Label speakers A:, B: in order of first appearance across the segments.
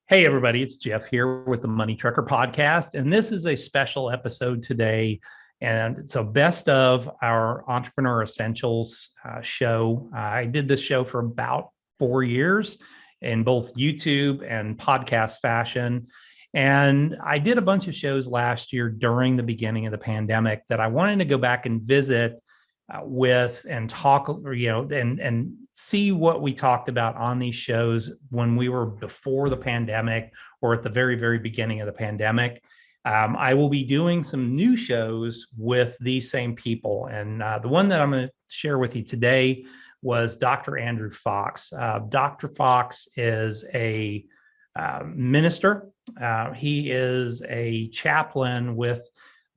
A: Hey, everybody, it's Jeff here with the Money Trucker Podcast. And this is a special episode today. And it's a best of our Entrepreneur Essentials show. I did this show for about 4 years in both YouTube and podcast fashion. And I did a bunch of shows last year during the beginning of the pandemic that I wanted to go back and visit with and talk, and see what we talked about on these shows when we were before the pandemic or at the very, very beginning of the pandemic. I will be doing some new shows with these same people. And the one that I'm going to share with you today was Dr. Andrew Fox. Dr. Fox is a minister. He is a chaplain with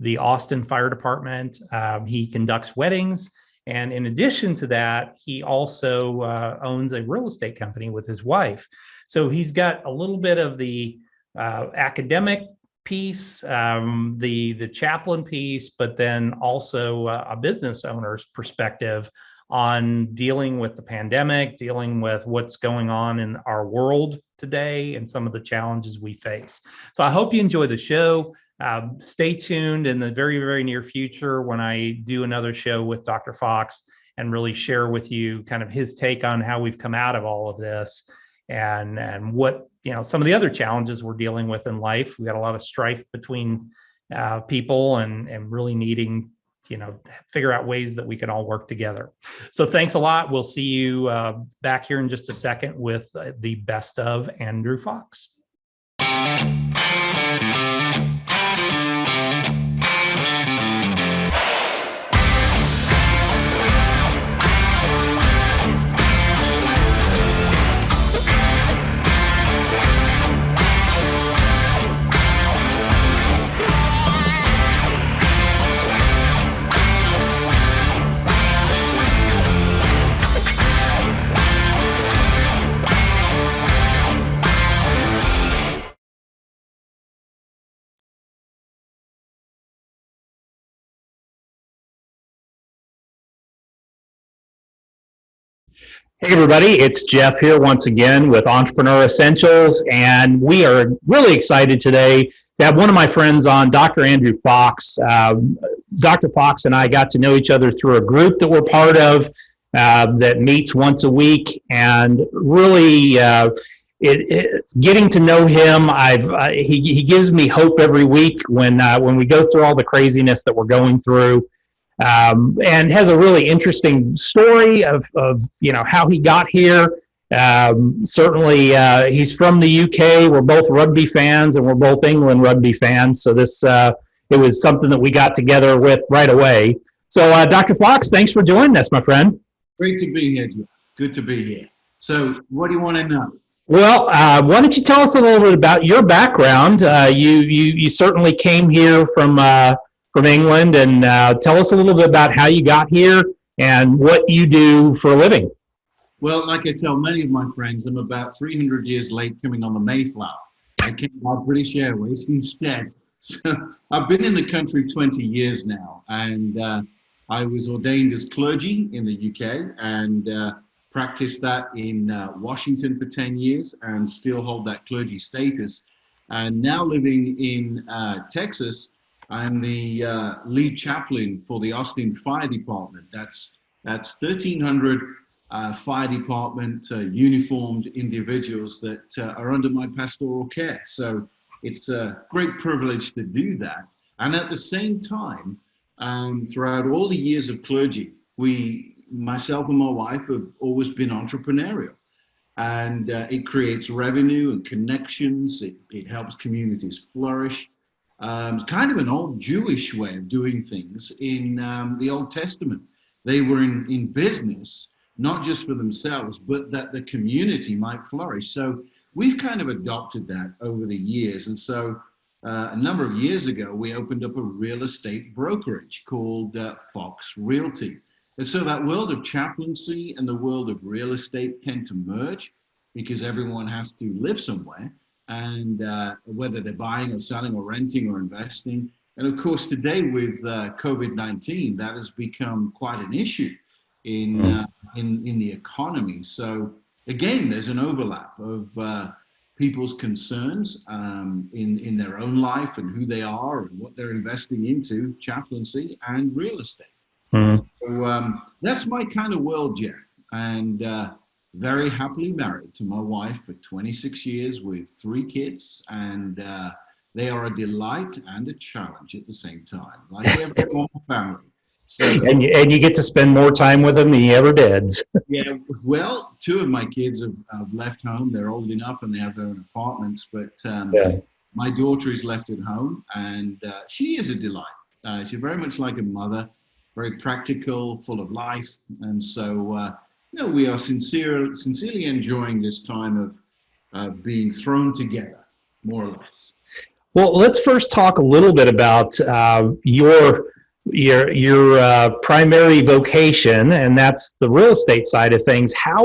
A: the Austin Fire Department. He conducts weddings. And in addition to that, he also owns a real estate company with his wife. So he's got a little bit of the academic piece, the chaplain piece, but then also a business owner's perspective on dealing with the pandemic, dealing with what's going on in our world today and some of the challenges we face. So I hope you enjoy the show. Stay tuned in the very, very near future when I do another show with Dr. Fox and really share with you kind of his take on how we've come out of all of this and what, some of the other challenges we're dealing with in life. We got a lot of strife between people and really needing, figure out ways that we can all work together. So thanks a lot. We'll see you back here in just a second with the best of Andrew Fox. Hey, everybody, it's Jeff here once again with Entrepreneur Essentials, and we are really excited today to have one of my friends on, Dr. Andrew Fox. Dr. Fox and I got to know each other through a group that we're part of that meets once a week, and really getting to know him, he gives me hope every week when we go through all the craziness that we're going through. And has a really interesting story of how he got here. Certainly, he's from the UK. We're both rugby fans, and we're both England rugby fans. So it was something that we got together with right away. So, Dr. Fox, thanks for joining us, my friend.
B: Great to be here, Jeff. Good to be here. So, what do you want to know?
A: Well, why don't you tell us a little bit about your background? You certainly came here from England, and tell us a little bit about how you got here and what you do for a living.
B: Well, like I tell many of my friends, I'm about 300 years late coming on the Mayflower. I came on British Airways instead. So I've been in the country 20 years now, and I was ordained as clergy in the UK and practiced that in Washington for 10 years and still hold that clergy status. And now living in Texas, I'm the lead chaplain for the Austin Fire Department. That's 1,300 fire department uniformed individuals that are under my pastoral care. So it's a great privilege to do that. And at the same time, throughout all the years of clergy, myself and my wife have always been entrepreneurial. And it creates revenue and connections. It helps communities flourish. Kind of an old Jewish way of doing things in the Old Testament. They were in business, not just for themselves, but that the community might flourish. So we've kind of adopted that over the years. And so a number of years ago, we opened up a real estate brokerage called Fox Realty. And so that world of chaplaincy and the world of real estate tend to merge because everyone has to live somewhere. And whether they're buying or selling or renting or investing. And of course, today with COVID-19, that has become quite an issue in the economy. So again, there's an overlap of people's concerns in their own life and who they are and what they're investing into, chaplaincy and real estate.
A: Mhm.
B: So that's my kind of world, Jeff. And very happily married to my wife for 26 years with 3 kids. And they are a delight and a challenge at the same time, like every normal family. So,
A: And you get to spend more time with them than you ever did.
B: yeah, well, 2 of my kids have left home. They're old enough and they have their own apartments. But
A: Yeah.
B: my daughter is left at home, and she is a delight. She's very much like a mother, very practical, full of life. And so, we are sincerely enjoying this time of being thrown together, more or less.
A: Well, let's first talk a little bit about your primary vocation, and that's the real estate side of things. How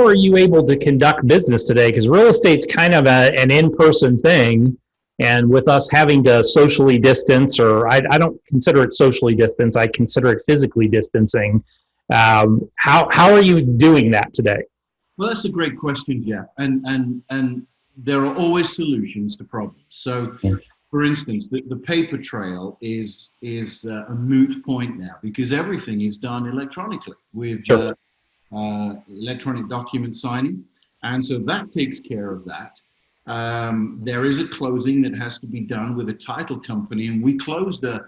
A: are you able to conduct business today? Because real estate's kind of an in-person thing, and with us having to socially distance, or I don't consider it socially distance, I consider it physically distancing. How are you doing that today?
B: Well, that's a great question, Jeff. And there are always solutions to problems. So, for instance, the paper trail is a moot point now because everything is done electronically with
A: Sure.
B: electronic document signing. And so that takes care of that. There is a closing that has to be done with a title company. And we closed a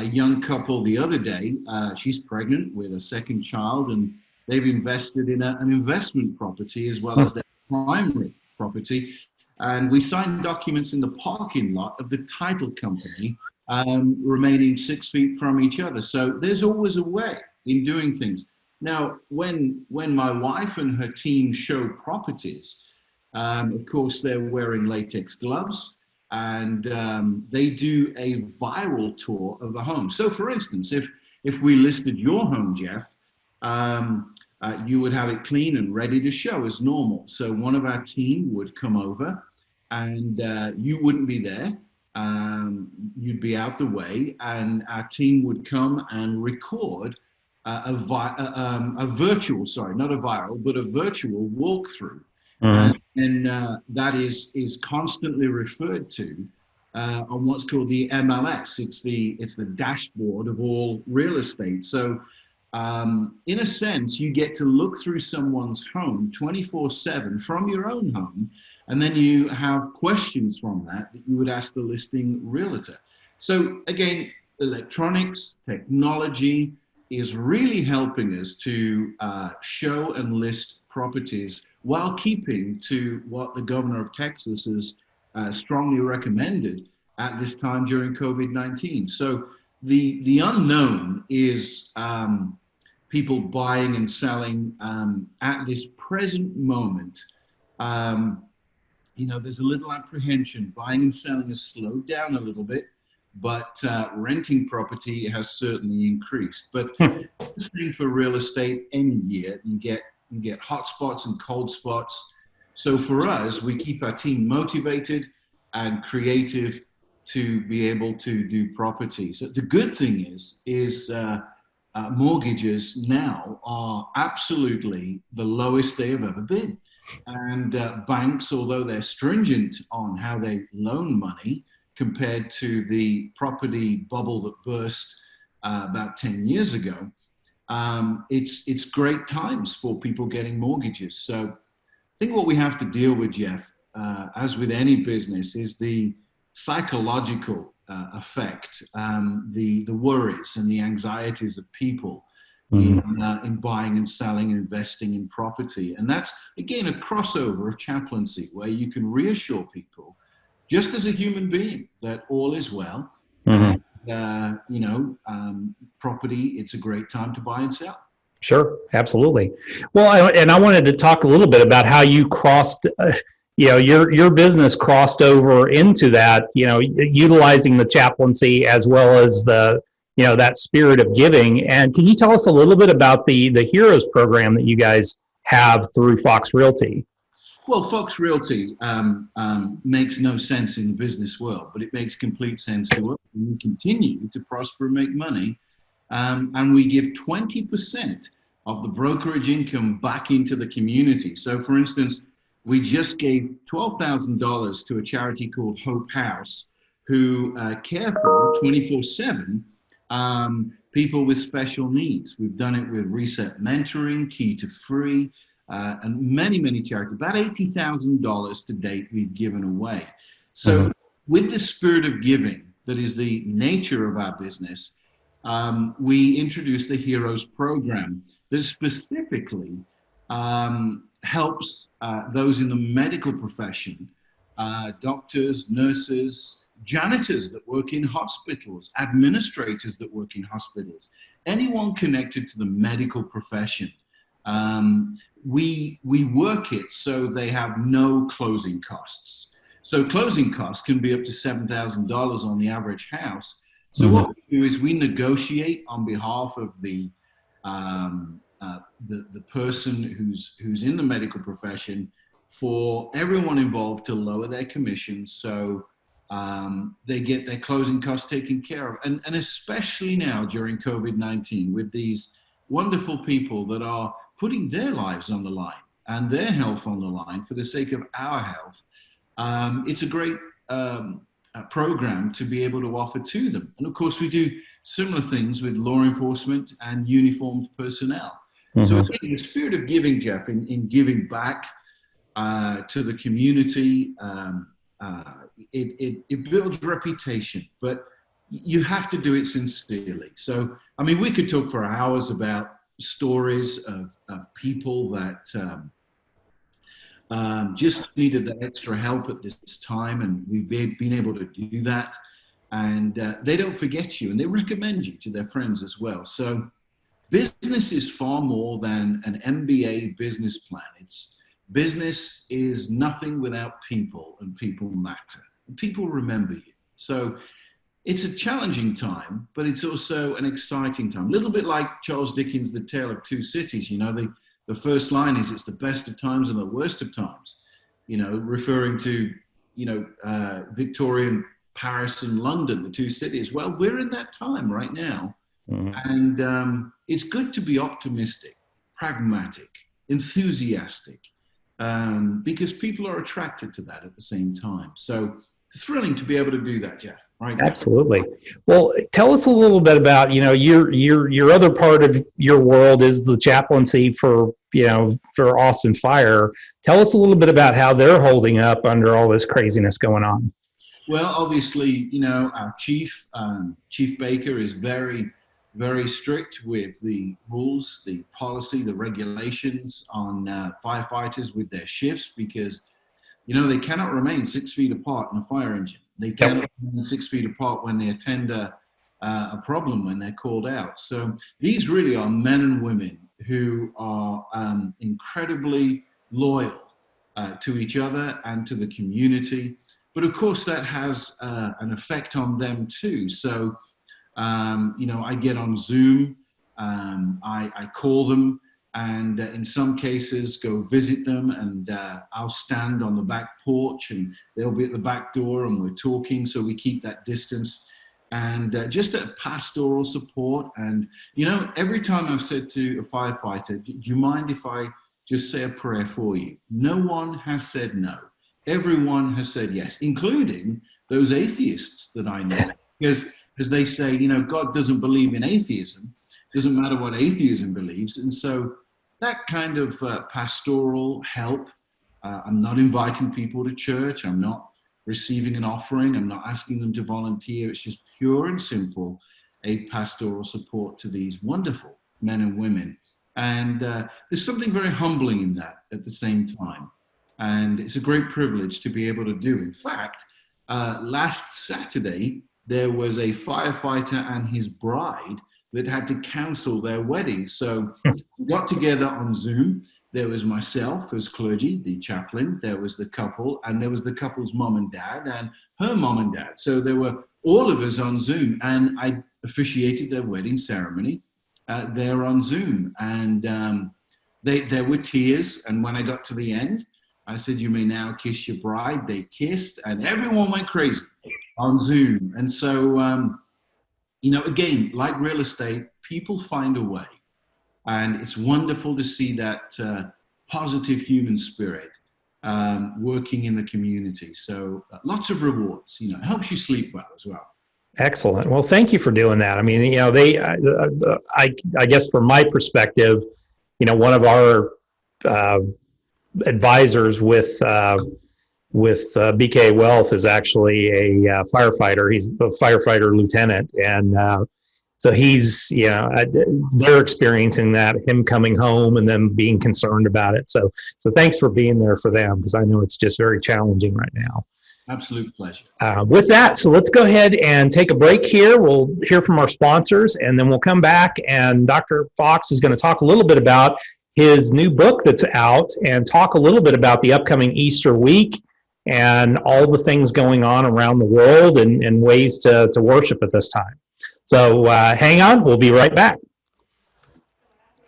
B: young couple the other day. She's pregnant with a second child, and they've invested in an investment property as well as their primary property. And we signed documents in the parking lot of the title company, remaining 6 feet from each other. So there's always a way in doing things. Now, when my wife and her team show properties, of course, they're wearing latex gloves, and they do a viral tour of the home. So, for instance, if we listed your home, Jeff, you would have it clean and ready to show as normal. So one of our team would come over, and you wouldn't be there. You'd be out the way, and our team would come and record a virtual, sorry, not a viral, but a virtual walkthrough. And that is constantly referred to on what's called the MLS. It's the dashboard of all real estate. So in a sense, you get to look through someone's home 24/7 from your own home, and then you have questions from that you would ask the listing realtor. So again, electronics, technology is really helping us to show and list properties while keeping to what the governor of Texas has strongly recommended at this time during COVID-19. So the unknown is people buying and selling at this present moment. There's a little apprehension. Buying and selling has slowed down a little bit, but renting property has certainly increased. But the same for real estate any year. You get hot spots and cold spots. So for us, we keep our team motivated and creative to be able to do property. So the good thing is mortgages now are absolutely the lowest they have ever been. And banks, although they're stringent on how they loan money compared to the property bubble that burst about 10 years ago, it's great times for people getting mortgages. So I think what we have to deal with, Jeff, as with any business, is the psychological effect, the worries and the anxieties of people in buying and selling and investing in property. And that's, again, a crossover of chaplaincy where you can reassure people, just as a human being, that all is well. Property, it's a great time to buy and sell.
A: Sure, absolutely. Well, I wanted to talk a little bit about how you crossed, your business crossed over into that, utilizing the chaplaincy as well as that spirit of giving. And can you tell us a little bit about the Heroes program that you guys have through Fox Realty?
B: Well, Fox Realty makes no sense in the business world, but it makes complete sense to us. And we continue to prosper and make money. And we give 20% of the brokerage income back into the community. So, for instance, we just gave $12,000 to a charity called Hope House, who care for 24/7 people with special needs. We've done it with Reset Mentoring, Key to Free, and many, many charities. About $80,000 to date we've given away. So with the spirit of giving, that is the nature of our business, we introduced the Heroes Program that specifically helps those in the medical profession, doctors, nurses, janitors that work in hospitals, administrators that work in hospitals, anyone connected to the medical profession. We work it so they have no closing costs. So closing costs can be up to $7,000 on the average house. So what we do is we negotiate on behalf of the person who's in the medical profession for everyone involved to lower their commission, so they get their closing costs taken care of. And especially now during COVID-19, with these wonderful people that are putting their lives on the line and their health on the line for the sake of our health, it's a great program to be able to offer to them. And of course, we do similar things with law enforcement and uniformed personnel. So again, the spirit of giving, Jeff, in giving back to the community, it builds reputation, but you have to do it sincerely. So, I mean, we could talk for hours about stories of people that just needed that extra help at this time, and we've been able to do that. And they don't forget you, and they recommend you to their friends as well. So business is far more than an MBA business plan. Business is nothing without people, and people matter. People remember you. So it's a challenging time, but it's also an exciting time. A little bit like Charles Dickens' The Tale of Two Cities. You know, the first line is, it's the best of times and the worst of times, you know, referring to, Victorian Paris and London, the two cities. Well, we're in that time right now. And it's good to be optimistic, pragmatic, enthusiastic, because people are attracted to that at the same time. So thrilling to be able to do that, Jeff. Right?
A: Absolutely. Well, tell us a little bit about, your other part of your world is the chaplaincy for Austin Fire. Tell us a little bit about how they're holding up under all this craziness going on.
B: Well, obviously, our Chief Baker is very, very strict with the rules, the policy, the regulations on firefighters with their shifts, because, they cannot remain 6 feet apart in a fire engine. They cannot remain 6 feet apart when they attend a problem, when they're called out. So these really are men and women who are incredibly loyal to each other and to the community. But of course, that has an effect on them too. So, I get on Zoom, I call them, and in some cases go visit them, and I'll stand on the back porch and they'll be at the back door and we're talking, so we keep that distance, and just a pastoral support. And every time I've said to a firefighter, do you mind if I just say a prayer for you? No one has said no. Everyone has said yes, including those atheists that I know, because as they say, God doesn't believe in atheism. Doesn't matter what atheism believes. And so that kind of pastoral help, I'm not inviting people to church. I'm not receiving an offering. I'm not asking them to volunteer. It's just pure and simple, a pastoral support to these wonderful men and women. And there's something very humbling in that at the same time. And it's a great privilege to be able to do. In fact, last Saturday, there was a firefighter and his bride that had to cancel their wedding. So we got together on Zoom. There was myself as clergy, the chaplain, there was the couple, and there was the couple's mom and dad and her mom and dad. So there were all of us on Zoom, and I officiated their wedding ceremony there on Zoom. And there were tears, and when I got to the end, I said, "You may now kiss your bride." They kissed, and everyone went crazy on Zoom. And so, again, like real estate, people find a way. And it's wonderful to see that positive human spirit working in the community. So lots of rewards. You know, it helps you sleep well as well.
A: Excellent. Well, thank you for doing that. I mean, I guess from my perspective, one of our advisors with BK Wealth is actually a firefighter. He's a firefighter lieutenant, and so he's, they're experiencing that, him coming home and then being concerned about it. So thanks for being there for them, because I know it's just very challenging right now.
B: Absolute pleasure.
A: With that, so let's go ahead and take a break here. We'll hear from our sponsors, and then we'll come back, and Dr. Fox is going to talk a little bit about his new book that's out and talk a little bit about the upcoming Easter week and all the things going on around the world and ways to worship at this time. So hang on, we'll be right back.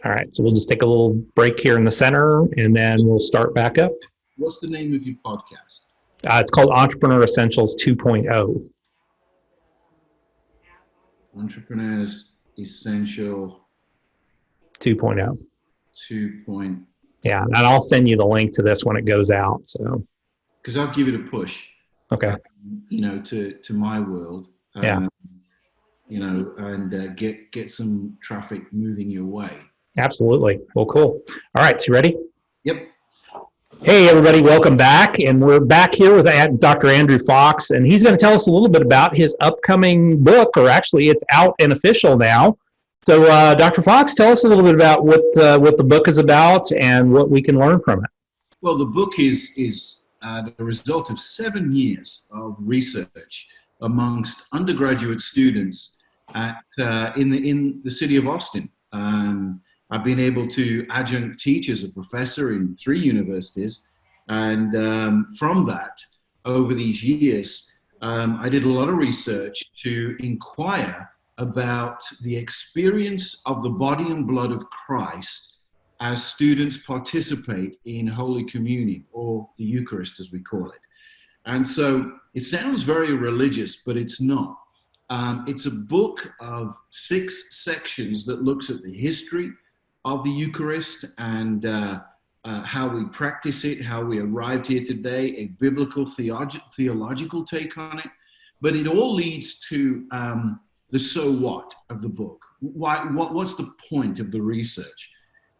A: All right, so we'll just take a little break here in the center, and then we'll start back up.
B: What's the name of your podcast?
A: It's called Entrepreneur Essentials 2.0.
B: Entrepreneurs Essential
A: 2.0.
B: 2.0.
A: Yeah, and I'll send you the link to this when it goes out. So,
B: because I'll give it a push.
A: Okay.
B: To my world.
A: Yeah.
B: And get some traffic moving your way.
A: Absolutely. Well, cool. All right, so you ready?
B: Yep.
A: Hey, everybody, welcome back. And we're back here with Dr. Andrew Fox, and he's going to tell us a little bit about his upcoming book, or actually it's out and official now. So, Dr. Fox, tell us a little bit about what the book is about and what we can learn from it.
B: Well, the book is the result of 7 years of research amongst undergraduate students in the city of Austin. I've been able to adjunct teach as a professor in 3 universities. And from that, over these years, I did a lot of research to inquire about the experience of the body and blood of Christ as students participate in Holy Communion, or the Eucharist as we call it. And so it sounds very religious, but it's not. It's a book of 6 sections that looks at the history of the Eucharist and how we practice it, how we arrived here today, a biblical theological take on it. But it all leads to the so what of the book. What's the point of the research?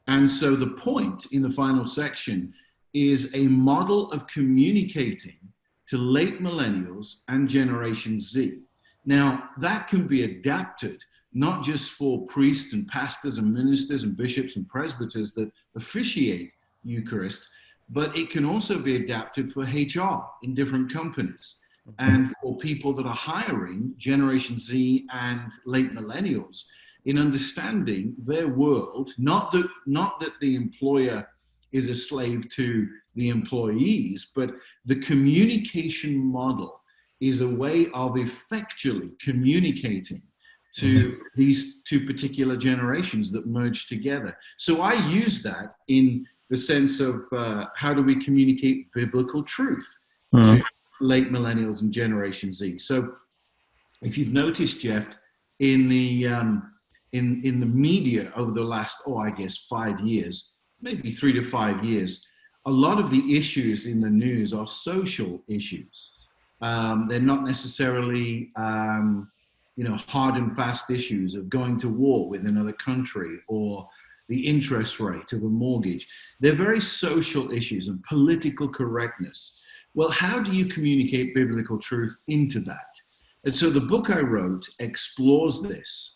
B: And so the point in the final section is a model of communicating to late millennials and Generation Z. Now, that can be adapted not just for priests and pastors and ministers and bishops and presbyters that officiate Eucharist, but it can also be adapted for HR in different companies and for people that are hiring Generation Z and late millennials in understanding their world, not that the employer is a slave to the employees, but the communication model is a way of effectually communicating to these 2 particular generations that merge together. So I use that in the sense of how do we communicate biblical truth to late millennials and Generation Z. So if you've noticed, Jeff, in the media over the last, 5 years, maybe 3 to 5 years, a lot of the issues in the news are social issues. They're not necessarily hard and fast issues of going to war with another country or the interest rate of a mortgage. They're very social issues and political correctness. Well, how do you communicate biblical truth into that? And so the book I wrote explores this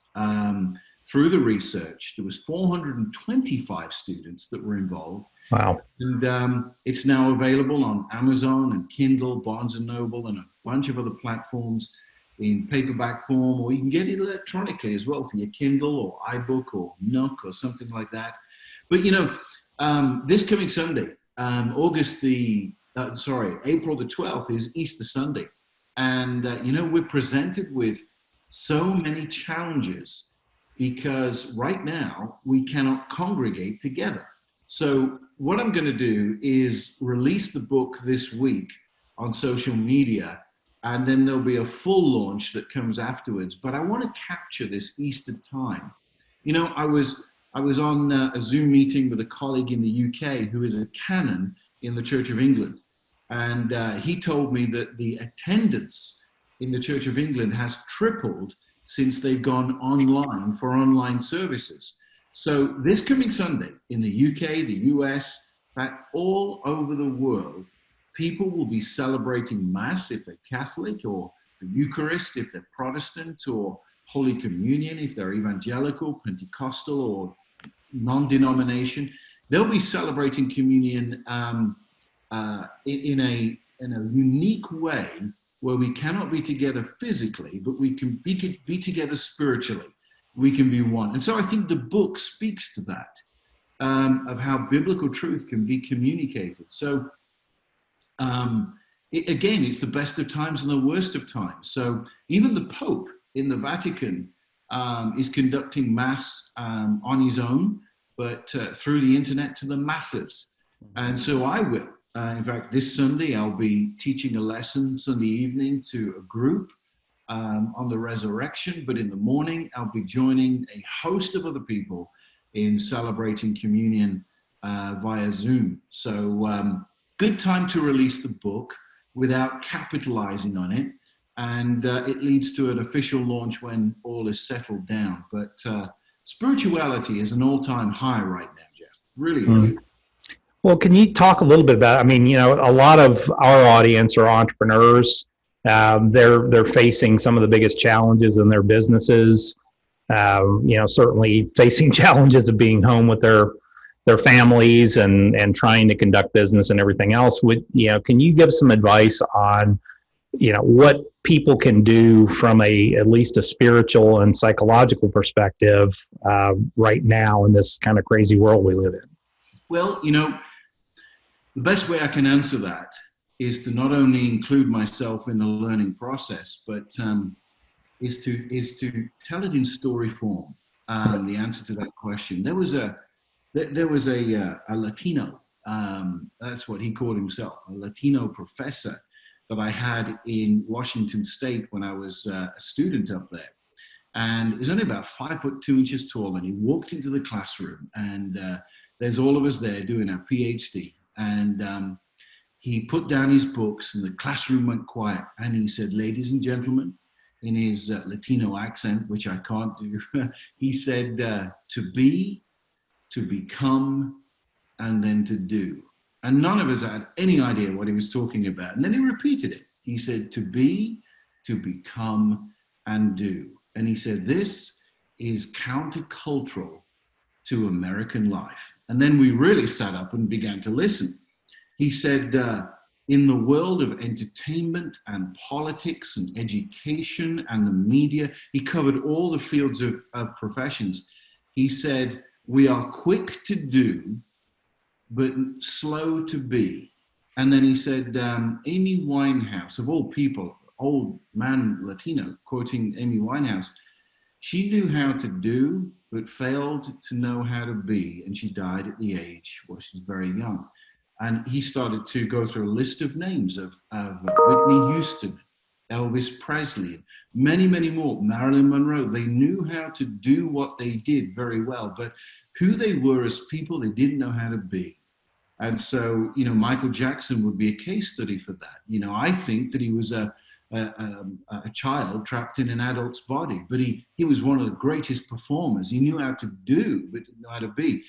B: through the research. There was 425 students that were involved.
A: Wow.
B: And it's now available on Amazon and Kindle, Barnes & Noble, and a bunch of other platforms in paperback form, or you can get it electronically as well for your Kindle or iBook or Nook or something like that. But, this coming Sunday, April the 12th is Easter Sunday. And, we're presented with so many challenges because right now we cannot congregate together. So what I'm going to do is release the book this week on social media, and then there'll be a full launch that comes afterwards. But I want to capture this Easter time. I was on a Zoom meeting with a colleague in the UK who is a canon in the Church of England. And he told me that the attendance in the Church of England has tripled since they've gone online for online services. So this coming Sunday in the UK, the US, all over the world, people will be celebrating Mass if they're Catholic, or the Eucharist if they're Protestant, or Holy Communion if they're evangelical, Pentecostal, or non-denomination. They'll be celebrating communion in a unique way where we cannot be together physically, but we can be together spiritually. We can be one. And so I think the book speaks to that, of how biblical truth can be communicated. So again, it's the best of times and the worst of times. So even the Pope in the Vatican is conducting Mass on his own, but through the internet to the masses. And so I will. In fact, this Sunday, I'll be teaching a lesson Sunday evening to a group on the resurrection. But in the morning, I'll be joining a host of other people in celebrating communion via Zoom. So good time to release the book without capitalizing on it. And it leads to an official launch when all is settled down. But spirituality is an all-time high right now, Jeff. Really is.
A: Well, can you talk a little bit about, I mean, you know, a lot of our audience are entrepreneurs. They're facing some of the biggest challenges in their businesses. You know, certainly facing challenges of being home with their families and trying to conduct business and everything else. You know, can you give some advice on, you know, what people can do from at least a spiritual and psychological perspective right now in this kind of crazy world we live in?
B: Well, you know, the best way I can answer that is to not only include myself in the learning process, but is to tell it in story form. The answer to that question. There was a Latino, that's what he called himself, a Latino professor that I had in Washington State when I was a student up there. And he's only about 5'2" tall, and he walked into the classroom, and there's all of us there doing our PhD. And he put down his books, and the classroom went quiet. And he said, "Ladies and gentlemen," in his Latino accent, which I can't do, he said, "To be, to become, and then to do." And none of us had any idea what he was talking about. And then he repeated it. He said, "To be, to become, and do." And he said, "This is countercultural to American life." And then we really sat up and began to listen. He said, in the world of entertainment and politics and education and the media, he covered all the fields of professions. He said, "We are quick to do, but slow to be." And then he said, Amy Winehouse, of all people, old man Latino, quoting Amy Winehouse, "She knew how to do, but failed to know how to be. And she died at the age, well, she was very young." And he started to go through a list of names of Whitney Houston, Elvis Presley, many, many more, Marilyn Monroe. They knew how to do what they did very well, but who they were as people, they didn't know how to be. And so, you know, Michael Jackson would be a case study for that. You know, I think that he was a child trapped in an adult's body, but he was one of the greatest performers. He knew how to do, but didn't know how to be.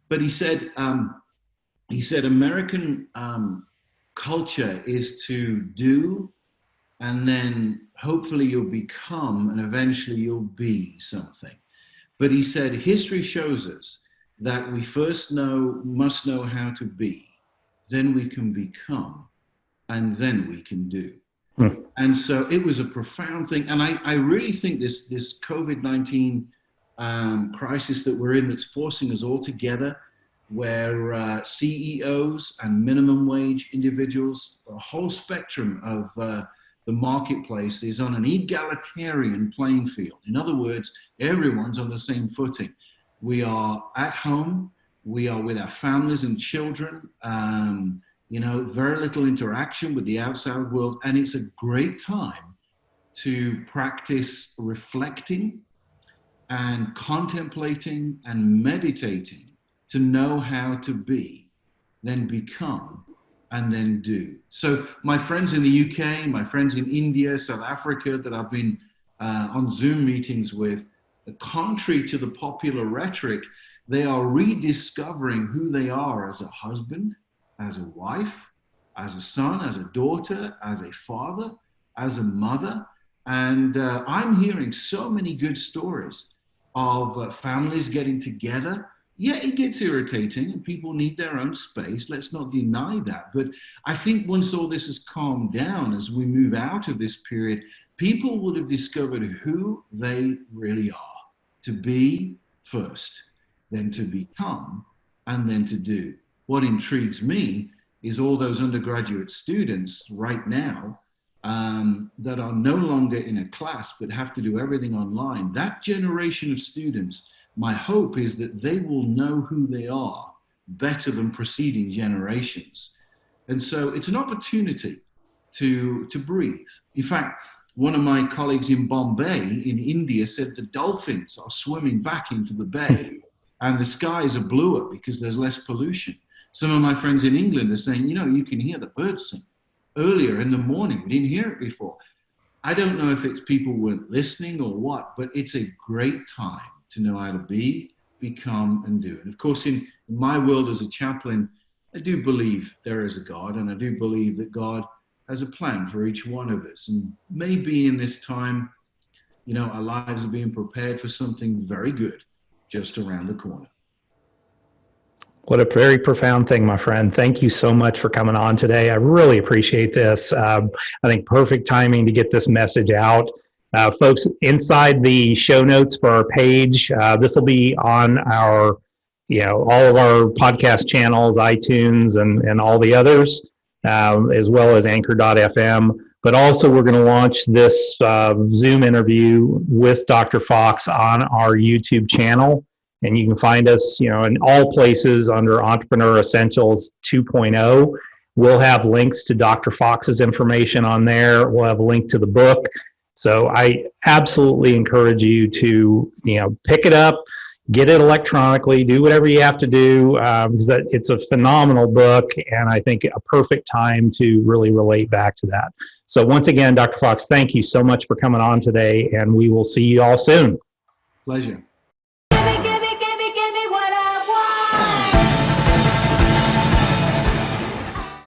B: But he said American culture is to do, and then hopefully you'll become, and eventually you'll be something. But he said history shows us that we first must know how to be, then we can become, and then we can do. And so it was a profound thing. And I really think this COVID-19 crisis that we're in, that's forcing us all together, where CEOs and minimum wage individuals, the whole spectrum of the marketplace is on an egalitarian playing field. In other words, everyone's on the same footing. We are at home, we are with our families and children, you know, very little interaction with the outside world. And it's a great time to practice reflecting and contemplating and meditating to know how to be. then become, and then do. So my friends in the UK, my friends in India, South Africa that I've been on Zoom meetings with, contrary to the popular rhetoric, they are rediscovering who they are as a husband, as a wife, as a son, as a daughter, as a father, as a mother. And I'm hearing so many good stories of families getting together. Yeah, it gets irritating and people need their own space. Let's not deny that. But I think once all this has calmed down, as we move out of this period, people would have discovered who they really are. To be first, then to become, and then to do. What intrigues me is all those undergraduate students right now that are no longer in a class but have to do everything online. That generation of students, my hope is that they will know who they are better than preceding generations. And so it's an opportunity to breathe. In fact, one of my colleagues in Bombay, in India, said the dolphins are swimming back into the bay and the skies are bluer because there's less pollution. Some of my friends in England are saying, you know, you can hear the birds sing earlier in the morning. We didn't hear it before. I don't know if it's people weren't listening or what, but it's a great time to know how to be, become, and do. And of course, in my world as a chaplain, I do believe there is a God, and I do believe that God has a plan for each one of us. And maybe in this time, you know, our lives are being prepared for something very good just around the corner.
A: What a very profound thing, my friend. Thank you so much for coming on today. I really appreciate this. I think perfect timing to get this message out. Folks, inside the show notes for our page, this will be on our, you know, all of our podcast channels, iTunes, and all the others, as well as Anchor.fm. But also, we're going to launch this Zoom interview with Dr. Fox on our YouTube channel. And you can find us, you know, in all places under Entrepreneur Essentials 2.0. We'll have links to Dr. Fox's information on there. We'll have a link to the book. So I absolutely encourage you to, you know, pick it up, get it electronically, do whatever you have to do, because it's a phenomenal book, and I think a perfect time to really relate back to that. So once again, Dr. Fox, thank you so much for coming on today, and we will see you all soon.
B: Pleasure.